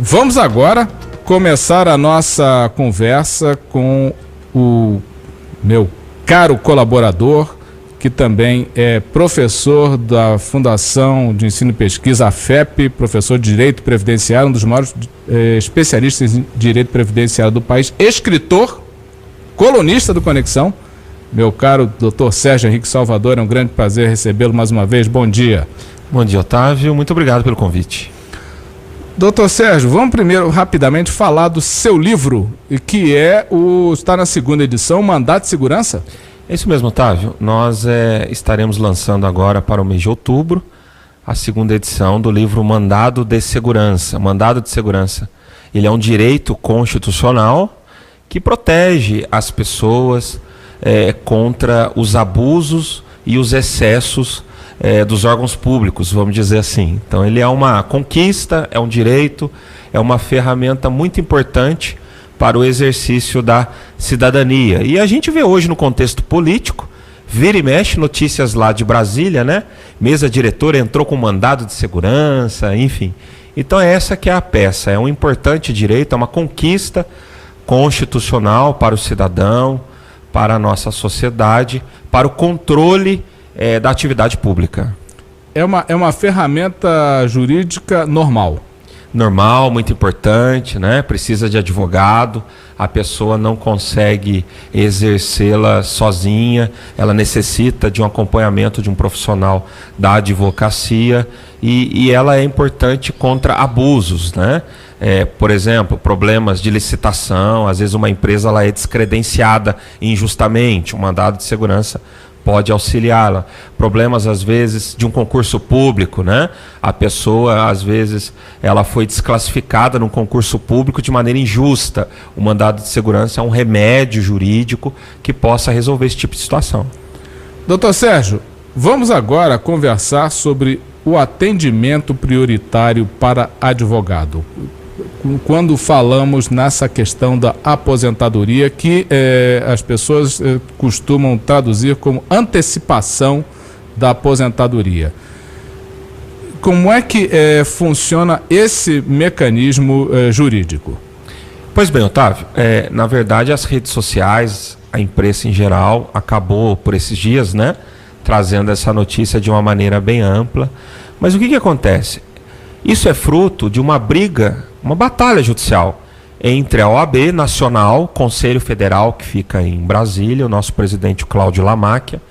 Vamos agora começar a nossa conversa com o meu caro colaborador, que também é professor da Fundação de Ensino e Pesquisa, a FEP, professor de Direito Previdenciário, um dos maiores especialistas em Direito Previdenciário do país, escritor, colunista do Conexão, meu caro doutor Sérgio Henrique Salvador. É um grande prazer recebê-lo mais uma vez. Bom dia. Bom dia, Otávio. Muito obrigado pelo convite. Doutor Sérgio, vamos primeiro rapidamente falar do seu livro, que está na segunda edição, Mandato de Segurança? É isso mesmo, Otávio. Nós estaremos lançando agora para o mês de outubro a segunda edição do livro Mandado de Segurança. Mandado de Segurança, ele é um direito constitucional que protege as pessoas contra os abusos e os excessos dos órgãos públicos, vamos dizer assim. Então ele é uma conquista, é um direito, é uma ferramenta muito importante para o exercício da cidadania. E a gente vê hoje no contexto político, vira e mexe notícias lá de Brasília, né? Mesa diretora entrou com mandado de segurança, enfim. Então essa que é a peça, é um importante direito, é uma conquista constitucional para o cidadão, para a nossa sociedade, para o controle da atividade pública. É uma ferramenta jurídica normal. Normal, muito importante, né? Precisa de advogado, a pessoa não consegue exercê-la sozinha, ela necessita de um acompanhamento de um profissional da advocacia e ela é importante contra abusos, né? Por exemplo, problemas de licitação, às vezes uma empresa ela é descredenciada injustamente, um mandado de segurança pode auxiliá-la. Problemas, às vezes, de um concurso público, né? A pessoa, às vezes, ela foi desclassificada num concurso público de maneira injusta. O mandado de segurança é um remédio jurídico que possa resolver esse tipo de situação. Doutor Sérgio, vamos agora conversar sobre o atendimento prioritário para advogado. Quando falamos nessa questão da aposentadoria, que as pessoas costumam traduzir como antecipação da aposentadoria. Como é que funciona esse mecanismo jurídico? Pois bem, Otávio, na verdade as redes sociais, a imprensa em geral, acabou por esses dias, né, trazendo essa notícia de uma maneira bem ampla. Mas o que acontece? Isso é fruto de uma briga, uma batalha judicial entre a OAB Nacional, Conselho Federal, que fica em Brasília, o nosso presidente Cláudio Lamáquia,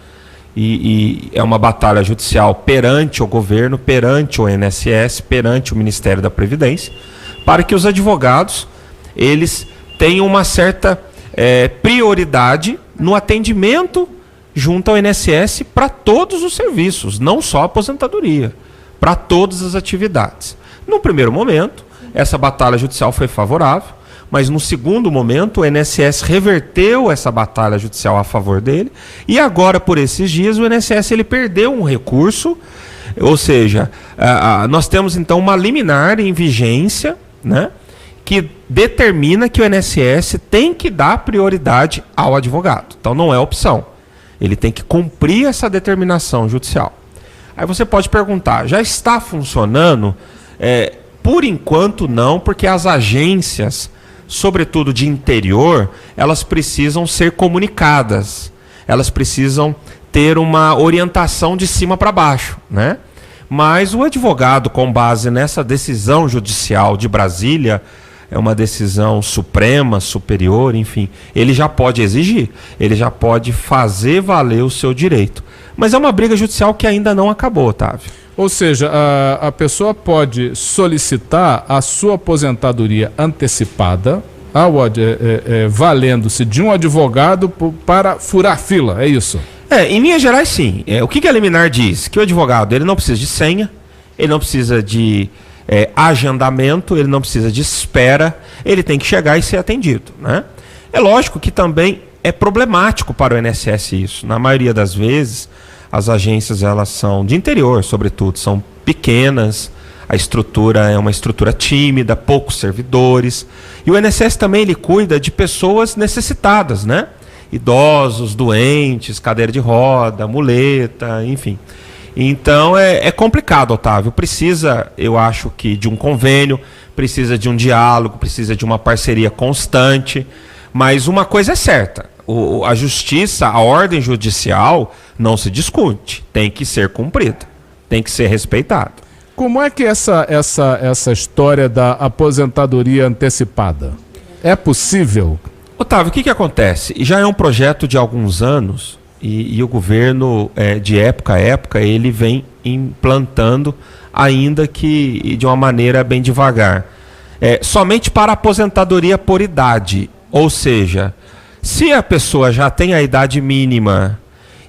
e é uma batalha judicial perante o governo, perante o INSS, perante o Ministério da Previdência, para que os advogados eles tenham uma certa prioridade no atendimento junto ao INSS para todos os serviços, não só a aposentadoria, para todas as atividades. No primeiro momento, essa batalha judicial foi favorável, mas no segundo momento o INSS reverteu essa batalha judicial a favor dele, e agora, por esses dias, o INSS ele perdeu um recurso, ou seja, nós temos então uma liminar em vigência, né, que determina que o INSS tem que dar prioridade ao advogado. Então não é opção, ele tem que cumprir essa determinação judicial. Aí você pode perguntar, já está funcionando? Por enquanto não, porque as agências, sobretudo de interior, elas precisam ser comunicadas. Elas precisam ter uma orientação de cima para baixo, né? Mas o advogado, com base nessa decisão judicial de Brasília, é uma decisão suprema, superior, enfim, ele já pode exigir, ele já pode fazer valer o seu direito. Mas é uma briga judicial que ainda não acabou, Otávio. Ou seja, a pessoa pode solicitar a sua aposentadoria antecipada, valendo-se de um advogado para furar fila, é isso? Em linhas gerais, sim. O que a liminar diz? Que o advogado ele não precisa de senha, ele não precisa de agendamento, ele não precisa de espera, ele tem que chegar e ser atendido, né? É lógico que também é problemático para o INSS isso. Na maioria das vezes, as agências elas são de interior, sobretudo, são pequenas, a estrutura é uma estrutura tímida, poucos servidores, e o INSS também ele cuida de pessoas necessitadas, né? Idosos, doentes, cadeira de roda, muleta, enfim. Então é complicado, Otávio. Precisa, eu acho que, de um convênio, precisa de um diálogo, precisa de uma parceria constante. Mas uma coisa é certa, a justiça, a ordem judicial não se discute, tem que ser cumprida, tem que ser respeitada. Como é que essa história da aposentadoria antecipada é possível? Otávio, o que acontece? Já é um projeto de alguns anos e o governo, de época a época, ele vem implantando, ainda que de uma maneira bem devagar. Somente para aposentadoria por idade, ou seja, se a pessoa já tem a idade mínima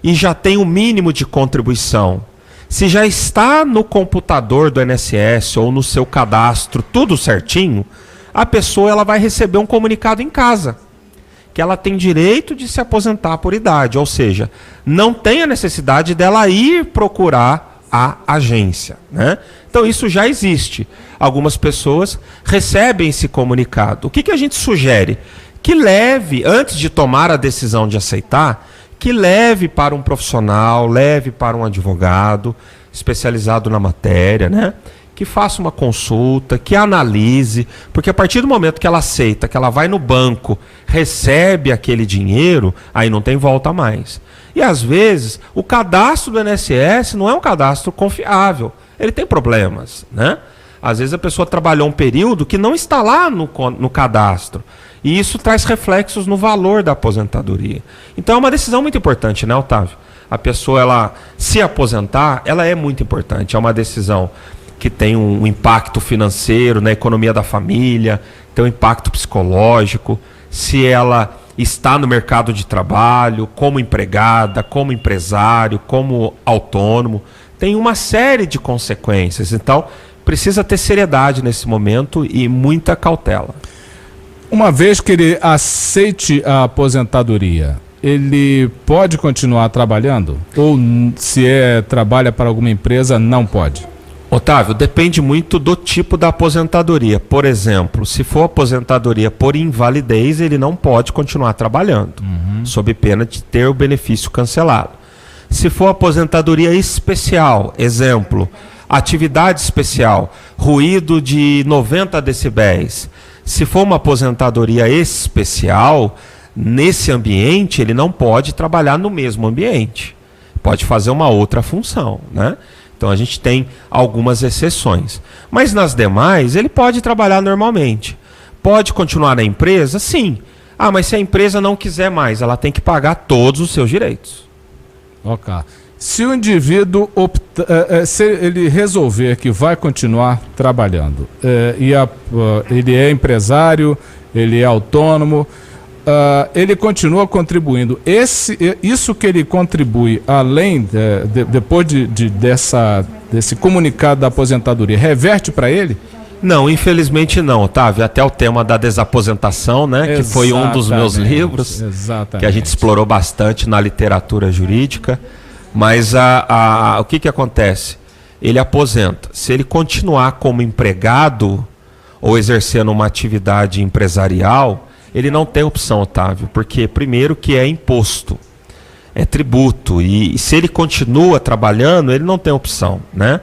e já tem o mínimo de contribuição, se já está no computador do INSS ou no seu cadastro tudo certinho, a pessoa ela vai receber um comunicado em casa que ela tem direito de se aposentar por idade, ou seja, não tem a necessidade dela ir procurar a agência, né? Então isso já existe. Algumas pessoas recebem esse comunicado. O que a gente sugere? Que leve, antes de tomar a decisão de aceitar, que leve para um profissional, leve para um advogado especializado na matéria, né? Que faça uma consulta, que analise, porque a partir do momento que ela aceita, que ela vai no banco, recebe aquele dinheiro, aí não tem volta mais. E às vezes o cadastro do INSS não é um cadastro confiável, ele tem problemas, né? Às vezes a pessoa trabalhou um período que não está lá no cadastro. E isso traz reflexos no valor da aposentadoria. Então é uma decisão muito importante, né, Otávio? A pessoa, ela se aposentar, ela é muito importante. É uma decisão que tem um impacto financeiro na economia da família, tem um impacto psicológico. Se ela está no mercado de trabalho, como empregada, como empresário, como autônomo, tem uma série de consequências. Então, precisa ter seriedade nesse momento e muita cautela. Uma vez que ele aceite a aposentadoria, ele pode continuar trabalhando? Ou se trabalha para alguma empresa, não pode? Otávio, depende muito do tipo da aposentadoria. Por exemplo, se for aposentadoria por invalidez, ele não pode continuar trabalhando, sob pena de ter o benefício cancelado. Se for aposentadoria especial, exemplo, atividade especial, ruído de 90 decibéis. Se for uma aposentadoria especial, nesse ambiente ele não pode trabalhar no mesmo ambiente. Pode fazer uma outra função, né? Então a gente tem algumas exceções. Mas nas demais, ele pode trabalhar normalmente. Pode continuar na empresa? Sim. Ah, mas se a empresa não quiser mais, ela tem que pagar todos os seus direitos. Ok. Se o indivíduo se ele resolver que vai continuar trabalhando, ele é empresário, ele é autônomo, ele continua contribuindo. Isso que ele contribui, além depois desse comunicado da aposentadoria, reverte para ele? Não, infelizmente não, Otávio. Até o tema da desaposentação, né, que foi um dos meus livros, que a gente explorou bastante na literatura jurídica. Mas o que acontece? Ele aposenta. Se ele continuar como empregado ou exercendo uma atividade empresarial, ele não tem opção, Otávio, porque primeiro que é imposto, é tributo, e se ele continua trabalhando, ele não tem opção, né?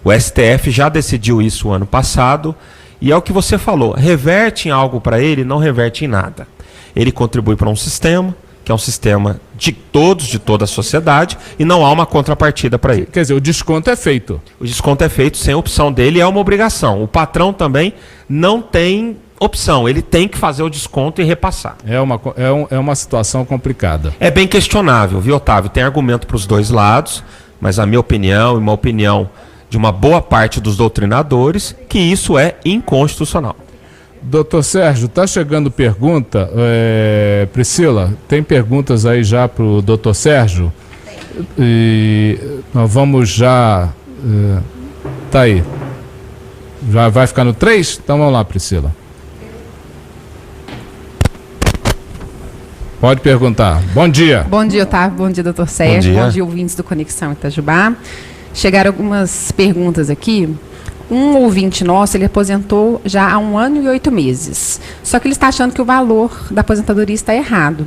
O STF já decidiu isso ano passado, e é o que você falou, reverte em algo para ele, não reverte em nada. Ele contribui para um sistema, que é um sistema de todos, de toda a sociedade, e não há uma contrapartida para ele. Quer dizer, o desconto é feito. O desconto é feito sem opção dele, é uma obrigação. O patrão também não tem opção, ele tem que fazer o desconto e repassar. É uma situação complicada. É bem questionável, viu, Otávio? Tem argumento para os dois lados, mas a minha opinião e uma opinião de uma boa parte dos doutrinadores, que isso é inconstitucional. Doutor Sérgio, está chegando pergunta. Priscila, tem perguntas aí já para o doutor Sérgio? E nós vamos já... tá aí. Já vai ficar no 3? Então vamos lá, Priscila. Pode perguntar. Bom dia. Bom dia, Otávio. Bom dia, doutor Sérgio. Bom dia, ouvintes do Conexão Itajubá. Chegaram algumas perguntas aqui. Um ouvinte nosso, ele aposentou já há 1 ano e 8 meses. Só que ele está achando que o valor da aposentadoria está errado.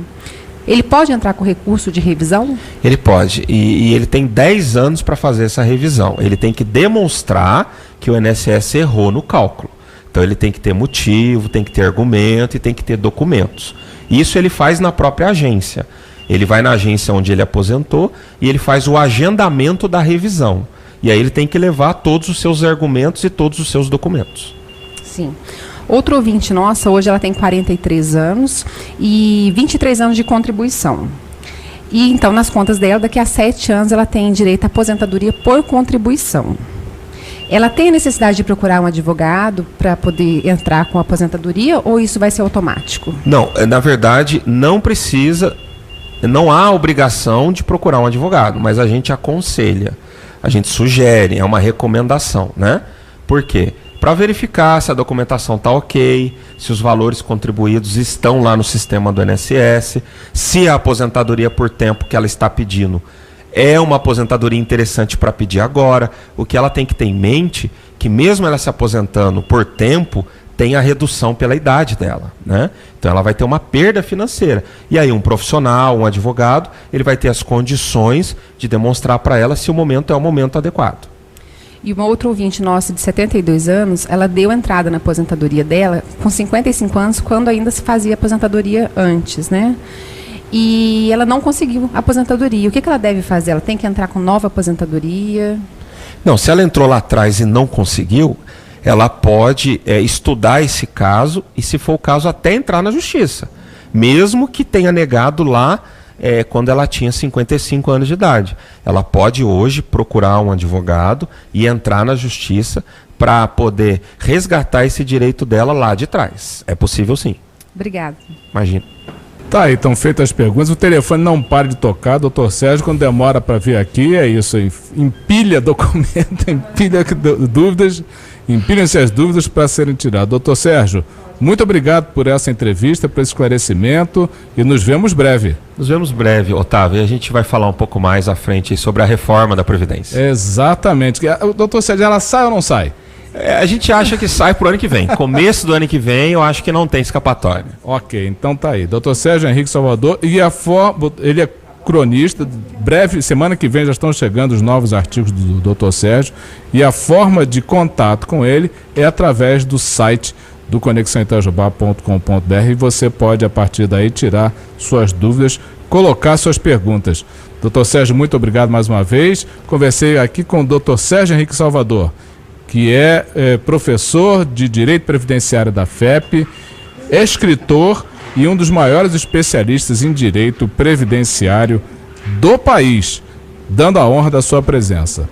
ele pode entrar com recurso de revisão? Ele pode, e ele tem 10 anos para fazer essa revisão. Ele tem que demonstrar que o INSS errou no cálculo. Então ele tem que ter motivo, tem que ter argumento e tem que ter documentos. Isso ele faz na própria agência. Ele vai na agência onde ele aposentou e ele faz o agendamento da revisão. E aí ele tem que levar todos os seus argumentos e todos os seus documentos. Sim. Outro ouvinte nossa, hoje ela tem 43 anos e 23 anos de contribuição. E então, nas contas dela, daqui a 7 anos, ela tem direito à aposentadoria por contribuição. Ela tem a necessidade de procurar um advogado para poder entrar com a aposentadoria ou isso vai ser automático? Não, na verdade, não precisa, não há obrigação de procurar um advogado, mas a gente aconselha, a gente sugere, é uma recomendação, né? Por quê? Para verificar se a documentação está ok, se os valores contribuídos estão lá no sistema do INSS, se a aposentadoria por tempo que ela está pedindo é uma aposentadoria interessante para pedir agora. O que ela tem que ter em mente, que mesmo ela se aposentando por tempo, tem a redução pela idade dela, né? Então ela vai ter uma perda financeira. E aí um profissional, um advogado, ele vai ter as condições de demonstrar para ela se o momento é o momento adequado. E uma outra ouvinte nossa de 72 anos, ela deu entrada na aposentadoria dela com 55 anos, quando ainda se fazia aposentadoria antes, né? E ela não conseguiu a aposentadoria. O que ela deve fazer? Ela tem que entrar com nova aposentadoria? Não, se ela entrou lá atrás e não conseguiu, ela pode estudar esse caso e, se for o caso, até entrar na justiça. Mesmo que tenha negado lá quando ela tinha 55 anos de idade. Ela pode hoje procurar um advogado e entrar na justiça para poder resgatar esse direito dela lá de trás. É possível sim. Obrigada. Imagina. Tá aí, estão feitas as perguntas. O telefone não para de tocar, doutor Sérgio, quando demora para vir aqui, é isso, empilha documento, empilha dúvidas, empilham-se as dúvidas para serem tiradas. Doutor Sérgio, muito obrigado por essa entrevista, por esse esclarecimento e nos vemos breve. Nos vemos breve, Otávio, e a gente vai falar um pouco mais à frente sobre a reforma da Previdência. Exatamente. Doutor Sérgio, ela sai ou não sai? A gente acha que sai pro ano que vem. Começo do ano que vem, eu acho que não tem escapatória. Ok, então tá aí. Doutor Sérgio Henrique Salvador, e ele é cronista. Breve, semana que vem já estão chegando os novos artigos do doutor Sérgio. E a forma de contato com ele é através do site do conexãoitajubá.com.br e você pode, a partir daí, tirar suas dúvidas, colocar suas perguntas. Doutor Sérgio, muito obrigado mais uma vez. Conversei aqui com o doutor Sérgio Henrique Salvador, que é professor de Direito Previdenciário da FEP, escritor e um dos maiores especialistas em Direito Previdenciário do país, dando a honra da sua presença.